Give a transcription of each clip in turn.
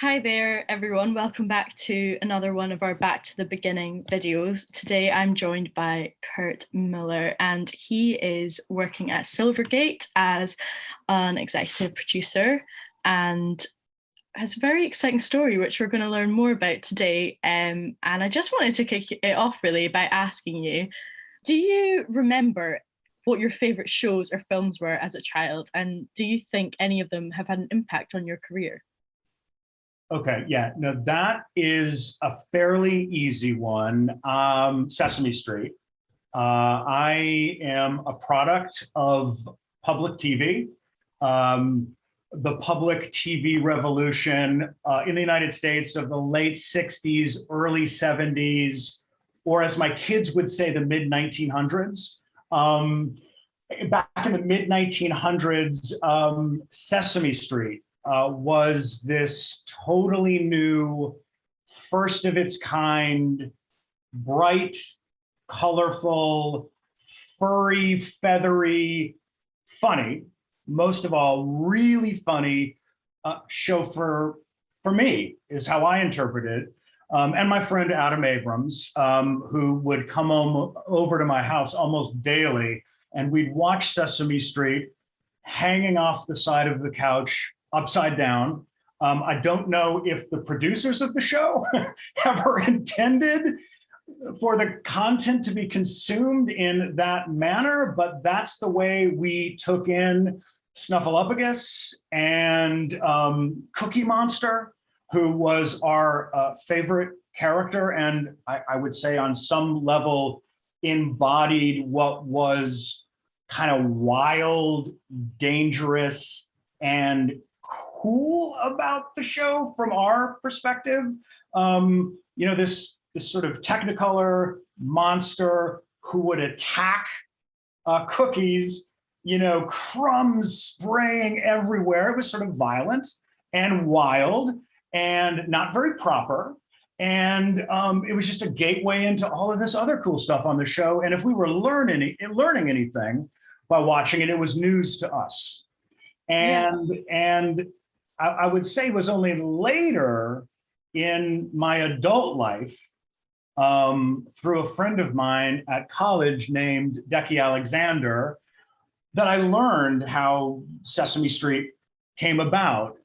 Hi there, everyone. Welcome back to another one of our Back to the Beginning videos. Today I'm joined by Kurt Miller, and he is working at Silvergate as an executive producer and has a very exciting story, which we're going to learn more about today. And I just wanted to kick it off really by asking you, do you remember what your favorite shows or films were as a child? And do you think any of them have had an impact on your career? Okay, yeah, no, that is a fairly easy one. Sesame Street. I am a product of public TV. The public TV revolution in the United States of the late 60s, early 70s, or as my kids would say, the mid 1900s. Back in the mid 1900s, Sesame Street was this totally new, first of its kind, bright, colorful, furry, feathery, funny, most of all, really funny show for me, is how I interpret it. And my friend Adam Abrams, who would come over to my house almost daily, and we'd watch Sesame Street hanging off the side of the couch upside down. I don't know if the producers of the show ever intended for the content to be consumed in that manner, but that's the way we took in Snuffleupagus and Cookie Monster, who was our favorite character, and I would say on some level embodied what was kind of wild, dangerous, and cool about the show from our perspective. This sort of Technicolor monster who would attack cookies, crumbs spraying everywhere. It was sort of violent and wild and not very proper. And it was just a gateway into all of this other cool stuff on the show. And if we were learning anything by watching it, it was news to us. And I would say it was only later in my adult life, through a friend of mine at college named Decky Alexander, that I learned how Sesame Street came about.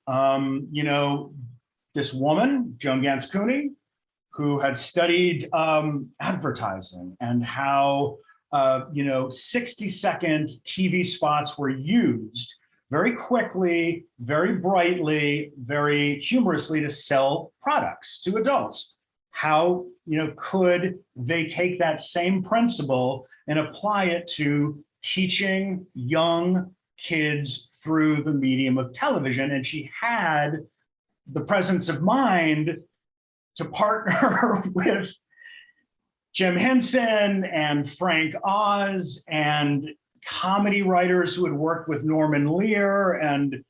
This woman, Joan Gans Cooney, who had studied advertising and how 60-second TV spots were used very quickly, very brightly, very humorously to sell products to adults. How could they take that same principle and apply it to teaching young kids through the medium of television? And she had the presence of mind to partner with Jim Henson and Frank Oz and comedy writers who had worked with Norman Lear and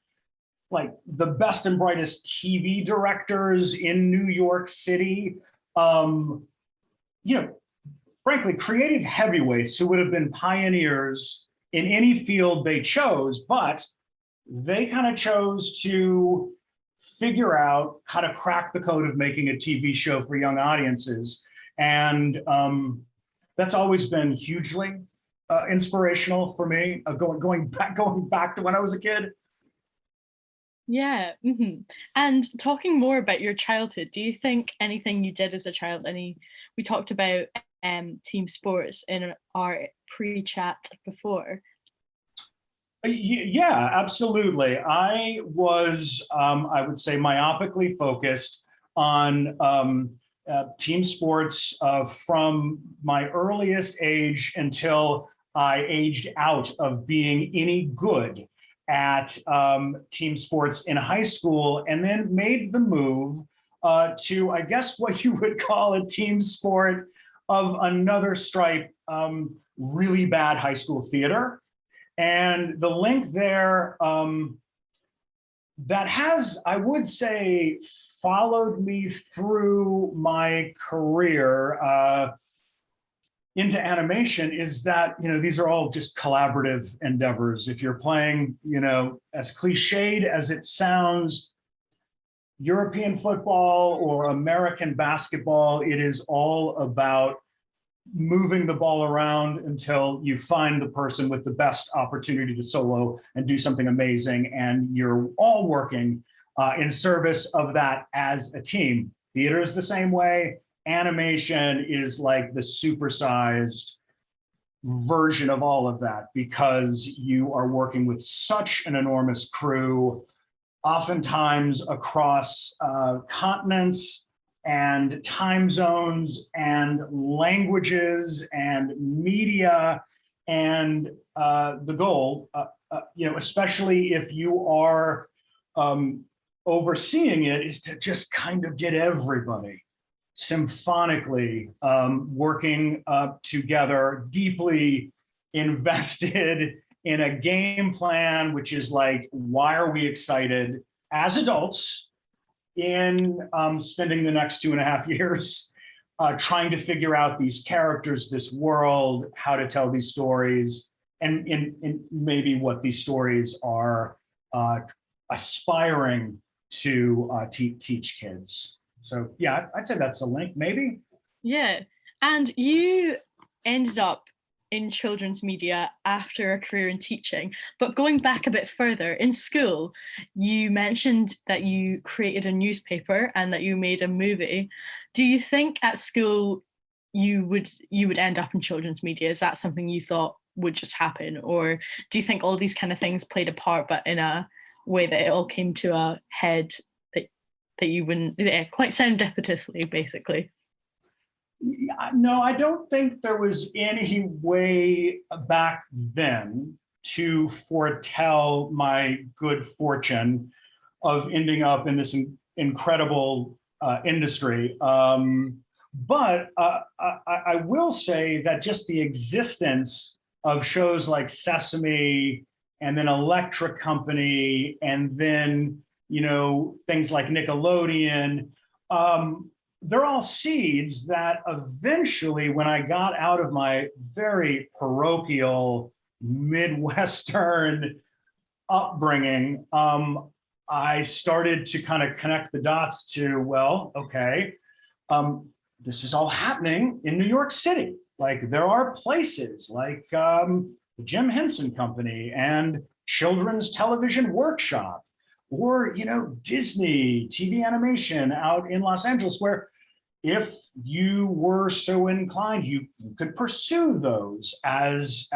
like the best and brightest TV directors in New York City. Frankly, creative heavyweights who would have been pioneers in any field they chose, but they kind of chose to figure out how to crack the code of making a TV show for young audiences. And that's always been hugely inspirational for me, going back to when I was a kid. Yeah. And talking more about your childhood, do you think anything you did as a child, we talked about team sports in our pre-chat before. Yeah, absolutely. I was, I would say, myopically focused on team sports from my earliest age until I aged out of being any good at team sports in high school, and then made the move to, I guess, what you would call a team sport of another stripe, really bad high school theater. And the link there that has, I would say, followed me through my career into animation is that, these are all just collaborative endeavors. If you're playing, as cliched as it sounds, European football or American basketball. It is all about moving the ball around until you find the person with the best opportunity to solo and do something amazing. And you're all working in service of that as a team. Theater is the same way. Animation is like the supersized version of all of that because you are working with such an enormous crew, oftentimes across continents and time zones and languages and media. And the goal, especially if you are overseeing it, is to just kind of get everybody symphonically working together, deeply invested in a game plan, which is like, why are we excited as adults in spending the next 2.5 years trying to figure out these characters, this world, how to tell these stories, and maybe what these stories are aspiring to teach kids. So yeah, I'd say that's a link, maybe. Yeah. And you ended up in children's media after a career in teaching, but going back a bit further, in school, you mentioned that you created a newspaper and that you made a movie. Do you think at school you would end up in children's media? Is that something you thought would just happen? Or do you think all these kind of things played a part, but in a way that it all came to a head that you wouldn't, quite serendipitously, basically? No, I don't think there was any way back then to foretell my good fortune of ending up in this incredible industry. But I will say that just the existence of shows like Sesame and then Electric Company and then things like Nickelodeon, they're all seeds that eventually, when I got out of my very parochial Midwestern upbringing, I started to kind of connect the dots to, well, okay, this is all happening in New York City. Like there are places like the Jim Henson Company and Children's Television Workshop, or Disney TV animation out in Los Angeles, where if you were so inclined, you could pursue those as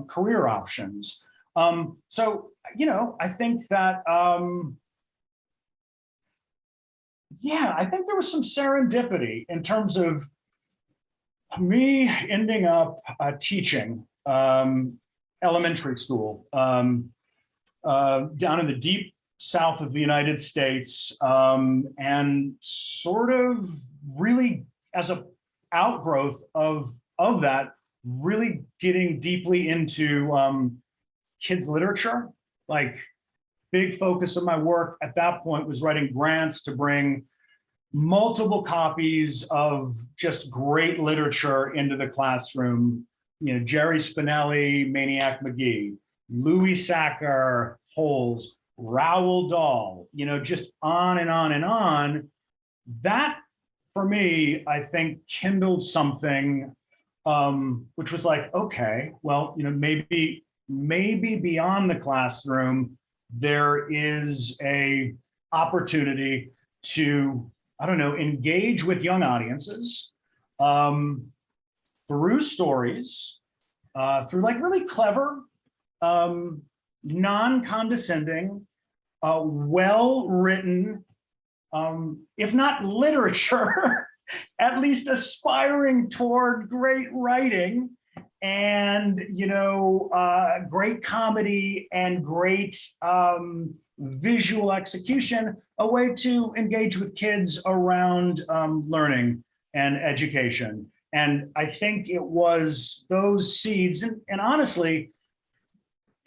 career options. So I think that I think there was some serendipity in terms of me ending up teaching elementary school down in the deep south of the United States, and sort of really as a outgrowth of that, really getting deeply into kids literature. Like big focus of my work at that point was writing grants to bring multiple copies of just great literature into the classroom. Jerry Spinelli, Maniac Magee, Louis Sachar, Holes, Roald Dahl, just on and on and on. That, for me, I think kindled something, which was like, okay, well, maybe beyond the classroom, there is a opportunity to, I don't know, engage with young audiences through stories, through like really clever, non-condescending, well-written, if not literature, at least aspiring toward great writing and, great comedy and great visual execution, a way to engage with kids around learning and education. And I think it was those seeds, and honestly,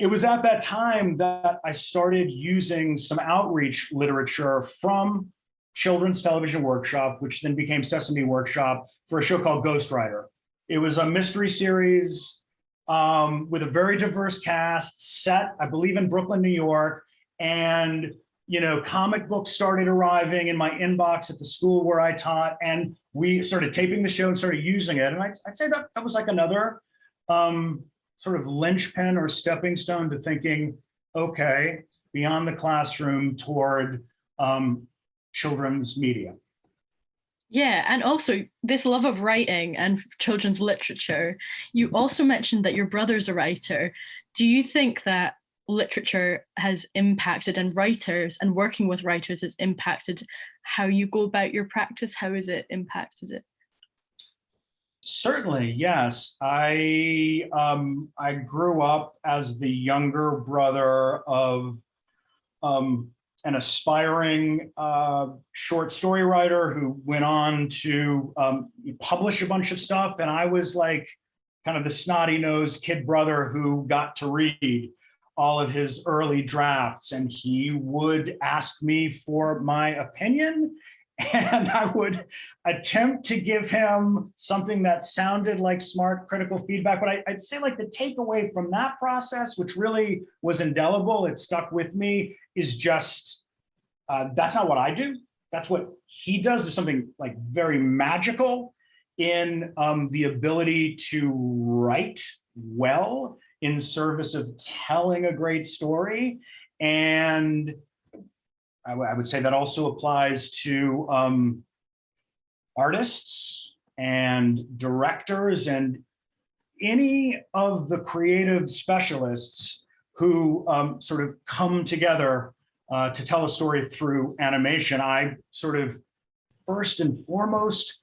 it was at that time that I started using some outreach literature from Children's Television Workshop, which then became Sesame Workshop, for a show called Ghostwriter. It was a mystery series with a very diverse cast, set, I believe, in Brooklyn, New York. And comic books started arriving in my inbox at the school where I taught, and we started taping the show and started using it. And I'd say that was like another sort of linchpin or stepping stone to thinking, okay, beyond the classroom toward children's media. Yeah, and also this love of writing and children's literature. You also mentioned that your brother's a writer. Do you think that literature has impacted, and writers and working with writers has impacted how you go about your practice? How has it impacted it? Certainly, yes. I grew up as the younger brother of an aspiring short story writer who went on to publish a bunch of stuff. And I was like kind of the snotty-nosed kid brother who got to read all of his early drafts. And he would ask me for my opinion. And I would attempt to give him something that sounded like smart critical feedback. But I'd say like the takeaway from that process, which really was indelible, it stuck with me, is just that's not what I do. That's what he does. There's something like very magical in the ability to write well in service of telling a great story. And I would say that also applies to artists and directors and any of the creative specialists who sort of come together to tell a story through animation. I sort of, first and foremost,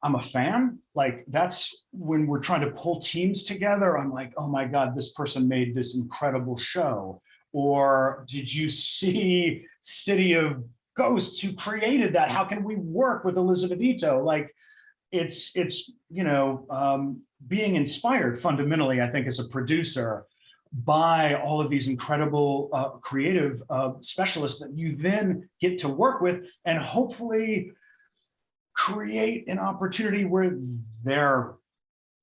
I'm a fan. Like, that's when we're trying to pull teams together. I'm like, oh my God, this person made this incredible show. Or did you see City of Ghosts? Who created that? How can we work with Elizabeth Ito? Like, it's being inspired fundamentally, I think, as a producer by all of these incredible creative specialists that you then get to work with and hopefully create an opportunity where they're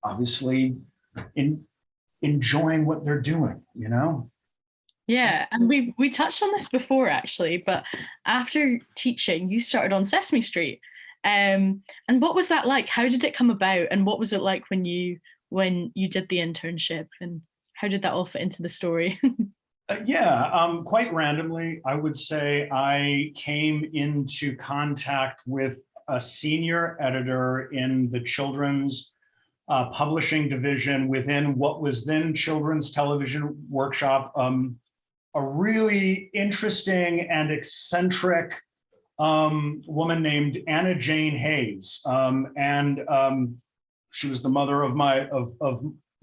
obviously enjoying what they're doing, Yeah, and we touched on this before actually, but after teaching, you started on Sesame Street. And what was that like? How did it come about? And what was it like when you did the internship? And how did that all fit into the story? Quite randomly, I would say I came into contact with a senior editor in the children's publishing division within what was then Children's Television Workshop, a really interesting and eccentric woman named Anna Jane Hayes. She was the mother of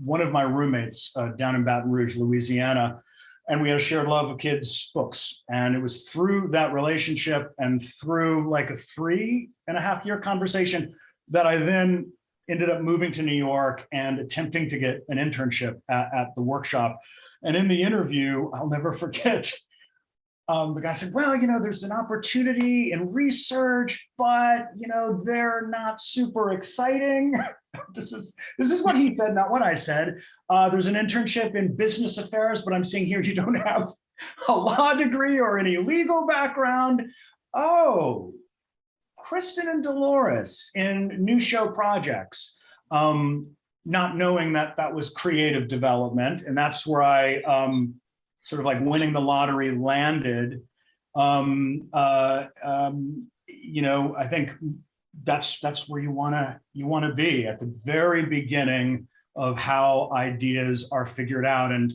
one of my roommates down in Baton Rouge, Louisiana. And we had a shared love of kids' books. And it was through that relationship and through like a 3.5-year conversation that I then ended up moving to New York and attempting to get an internship at the workshop. And in the interview, I'll never forget, the guy said, well, there's an opportunity in research, but, they're not super exciting. This is what he said, not what I said. There's an internship in business affairs, but I'm seeing here you don't have a law degree or any legal background. Oh, Kristen and Dolores in new show projects. Not knowing that that was creative development. And that's where I sort of like winning the lottery landed. I think that's where you want to be at the very beginning of how ideas are figured out. And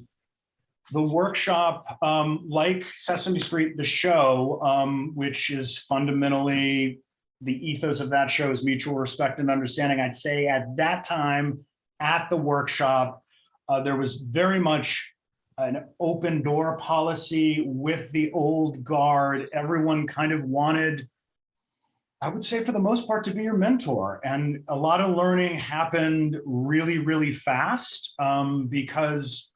the workshop, like Sesame Street, the show, which is fundamentally the ethos of that show is mutual respect and understanding. I'd say at that time at the workshop, there was very much an open door policy with the old guard. Everyone kind of wanted, I would say for the most part, to be your mentor. And a lot of learning happened really, really fast because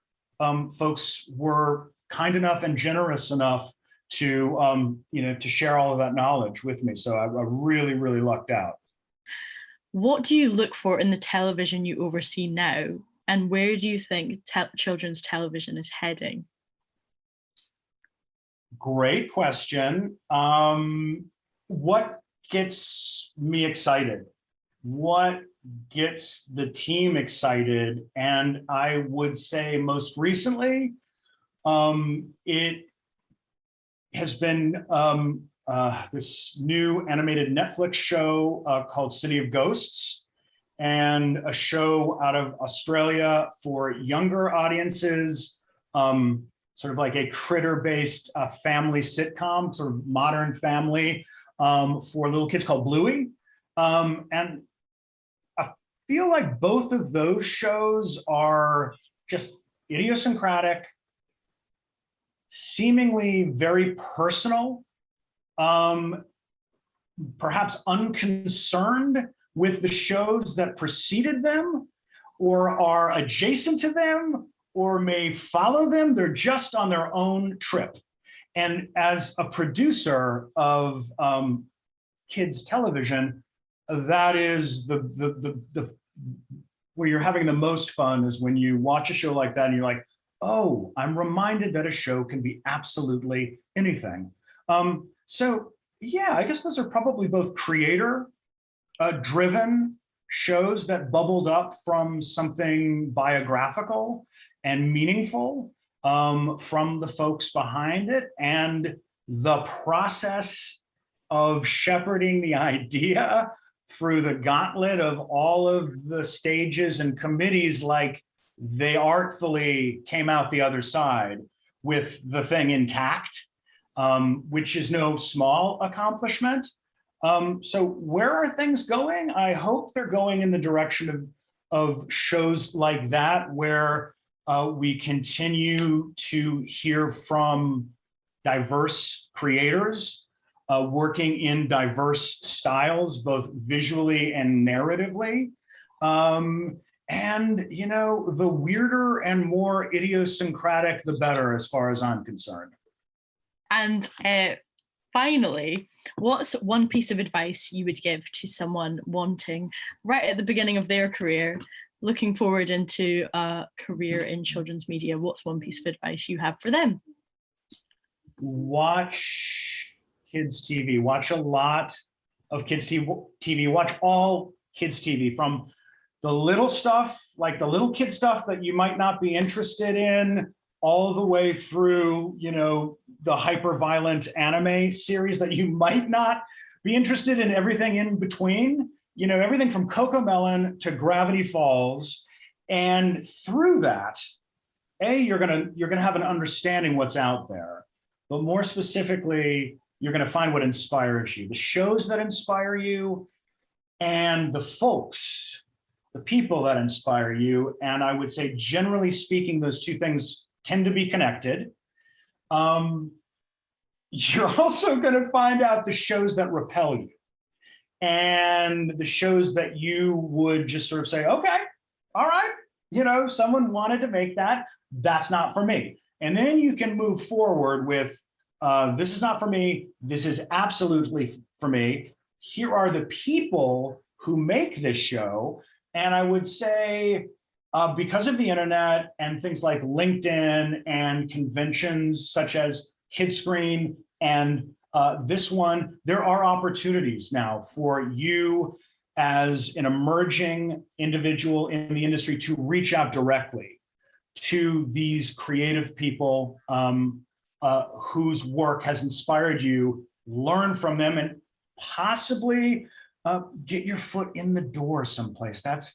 folks were kind enough and generous enough to, to share all of that knowledge with me. So I really, really lucked out. What do you look for in the television you oversee now? And where do you think children's television is heading? Great question. What gets me excited? What gets the team excited? And I would say most recently, it has been this new animated Netflix show called City of Ghosts, and a show out of Australia for younger audiences, sort of like a critter-based family sitcom, sort of Modern Family, for little kids called Bluey. And I feel like both of those shows are just idiosyncratic, seemingly very personal, perhaps unconcerned with the shows that preceded them or are adjacent to them or may follow them. They're just on their own trip. And as a producer of kids television, that is the where you're having the most fun is when you watch a show like that and you're like, oh, I'm reminded that a show can be absolutely anything. So yeah, I guess those are probably both creator driven shows that bubbled up from something biographical and meaningful from the folks behind it, and the process of shepherding the idea through the gauntlet of all of the stages and committees, like they artfully came out the other side with the thing intact, which is no small accomplishment. So where are things going? I hope they're going in the direction of shows like that, where we continue to hear from diverse creators working in diverse styles, both visually and narratively. And, you know, the weirder and more idiosyncratic, the better, as far as I'm concerned. And finally, what's one piece of advice you would give to someone wanting, right at the beginning of their career, looking forward into a career in children's media? What's one piece of advice you have for them? Watch kids TV. Watch a lot of kids TV. Watch all kids TV, from the little stuff, like the little kid stuff that you might not be interested in, all the way through, you know, the hyper violent anime series that you might not be interested in, everything in between, you know, everything from CoComelon to Gravity Falls. And through that, you're gonna have an understanding what's out there, but more specifically, you're gonna find what inspires you, the shows that inspire you, and the folks, the people that inspire you. And I would say, generally speaking, those two things tend to be connected. You're also going to find out the shows that repel you, and the shows that you would just sort of say, okay, all right, you know, someone wanted to make that, that's not for me. And then you can move forward with, this is not for me, this is absolutely for me. Here are the people who make this show. And I would say, because of the internet and things like LinkedIn and conventions such as Kidscreen and this one, there are opportunities now for you as an emerging individual in the industry to reach out directly to these creative people whose work has inspired you, learn from them, and possibly get your foot in the door someplace. That's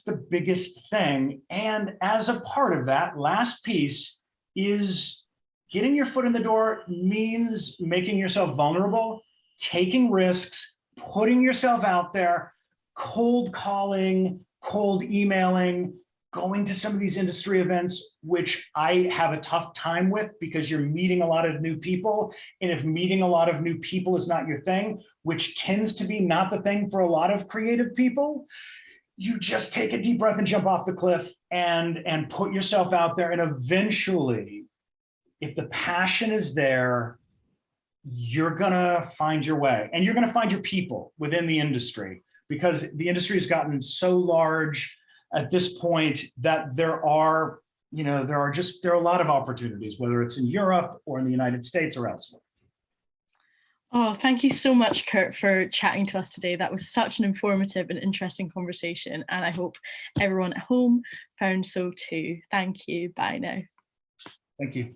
the biggest thing. And as a part of that, last piece is getting your foot in the door means making yourself vulnerable, taking risks, putting yourself out there, cold calling, cold emailing, going to some of these industry events, which I have a tough time with because you're meeting a lot of new people. And if meeting a lot of new people is not your thing, which tends to be not the thing for a lot of creative people, you just take a deep breath and jump off the cliff and put yourself out there. And eventually, if the passion is there, you're gonna find your way, and you're gonna find your people within the industry, because the industry has gotten so large at this point that there are there are a lot of opportunities, whether it's in Europe or in the United States or elsewhere. Oh, thank you so much, Kurt, for chatting to us today. That was such an informative and interesting conversation, and I hope everyone at home found so too. Thank you. Bye now. Thank you.